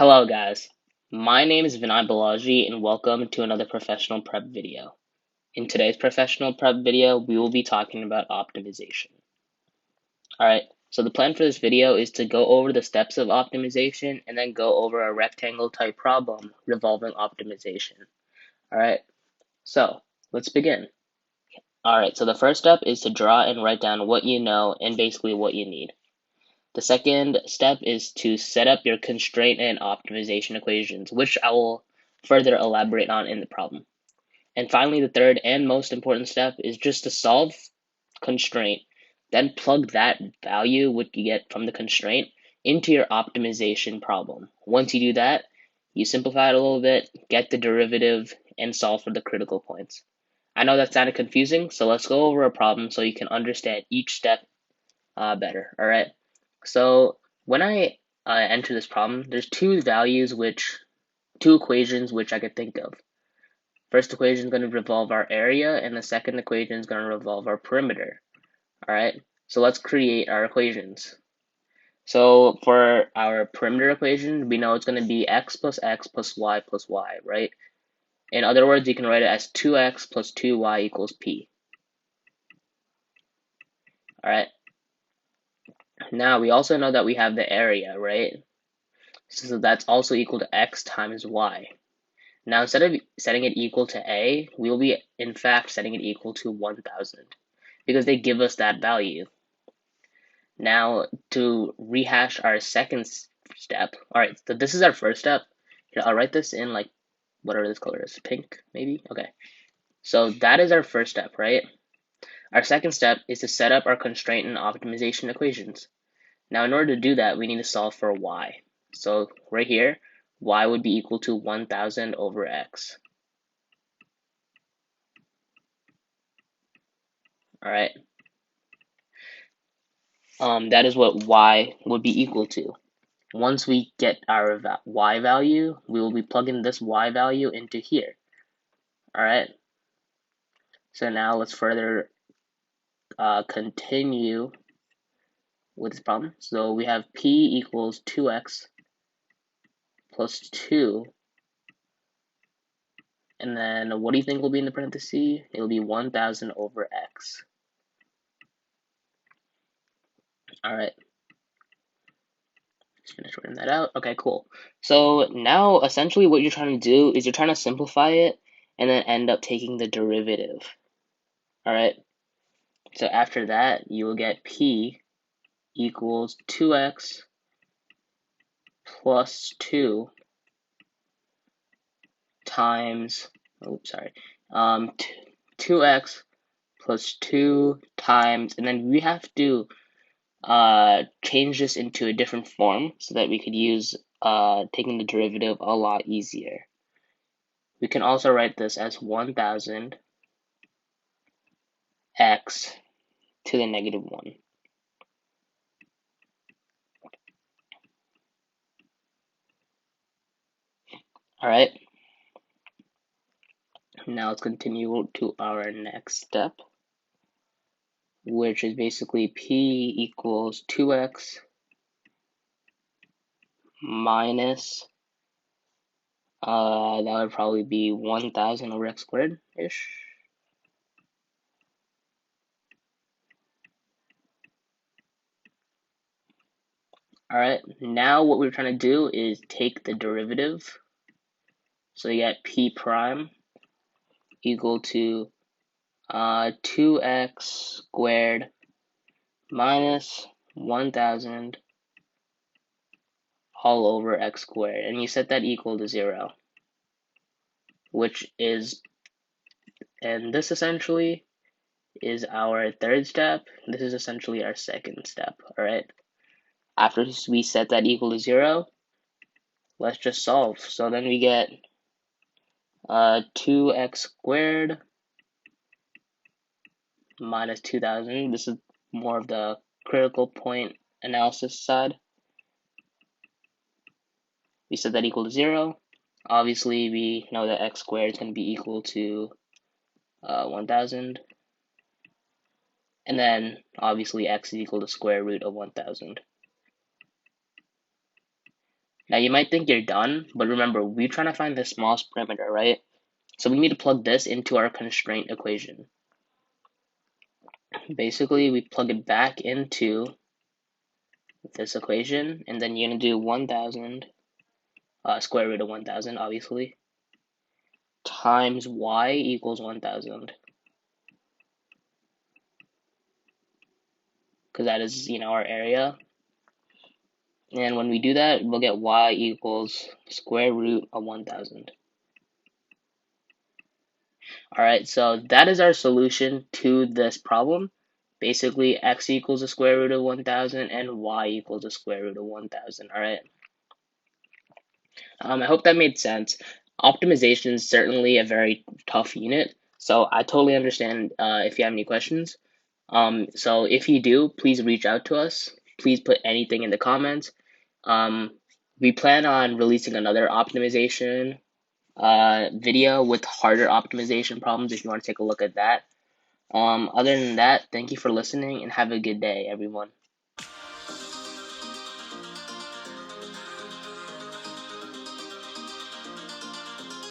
Hello guys, my name is Vinay Balaji and welcome to another professional prep video. In today's professional prep video, we will be talking about optimization. Alright, so the plan for this video is to go over the steps of optimization and then go over a rectangle type problem revolving optimization. Alright, so let's begin. Alright, so the first step is to draw and write down what you know and basically what you need. The second step is to set up your constraint and optimization equations, which I will further elaborate on in the problem. And finally, the third and most important step is just to solve constraint, then plug that value, what you get from the constraint, into your optimization problem. Once you do that, you simplify it a little bit, get the derivative, and solve for the critical points. I know that sounded confusing, so let's go over a problem so you can understand each step better, all right? So when I enter this problem, there's two equations which I could think of. First equation is going to revolve our area, and the second equation is going to revolve our perimeter. All right, so let's create our equations. So for our perimeter equation, we know it's going to be x plus y, right? In other words, you can write it as 2x plus 2y equals p. All right. Now, we also know that we have the area, right? So that's also equal to x times y. Now, instead of setting it equal to a, we will be, in fact, setting it equal to 1,000 because they give us that value. Now, to rehash our second step, all right, so this is our first step. Here, I'll write this in like whatever this color is, pink, maybe? Okay. So that is our first step, right? Our second step is to set up our constraint and optimization equations. Now, in order to do that, we need to solve for y. So right here, y would be equal to 1,000 over x. All right. That is what y would be equal to. Once we get our y value, we will be plugging this y value into here. All right. So now let's further continue with this problem. So we have p equals 2x plus 2. And then what do you think will be in the parentheses? It'll be 1,000 over x. All right. Just finish writing that out. Okay, cool. So now essentially what you're trying to do is you're trying to simplify it and then end up taking the derivative. All right. So after that, you will get p equals 2x plus 2 times, 2x plus 2 times, and then we have to change this into a different form so that we could use taking the derivative a lot easier. We can also write this as 1,000 x to the negative 1. All right. Now let's continue to our next step, which is basically p equals 2x minus, that would probably be 1,000 over x squared-ish. Alright, now what we're trying to do is take the derivative. So you get p prime equal to 2x squared minus 1,000 all over x squared, and you set that equal to 0, and this essentially is our third step. This is essentially our second step. All right, after we set that equal to 0, let's just solve. So then we get 2x squared minus 2,000. This is more of the critical point analysis side. We set that equal to 0. Obviously, we know that x squared is going to be equal to 1,000. And then, obviously, x is equal to square root of 1,000. Now you might think you're done, but remember, we're trying to find the smallest parameter, right? So we need to plug this into our constraint equation. Basically, we plug it back into this equation, and then you're going to do 1,000, square root of 1,000, obviously, times y equals 1,000. Because that is, our area. And when we do that, we'll get y equals square root of 1,000. Alright, so that is our solution to this problem. Basically, x equals the square root of 1,000 and y equals the square root of 1,000. Alright. I hope that made sense. Optimization is certainly a very tough unit, so I totally understand if you have any questions. So if you do, please reach out to us. Please put anything in the comments. We plan on releasing another optimization video with harder optimization problems if you want to take a look at that. Other than that, thank you for listening and have a good day, everyone.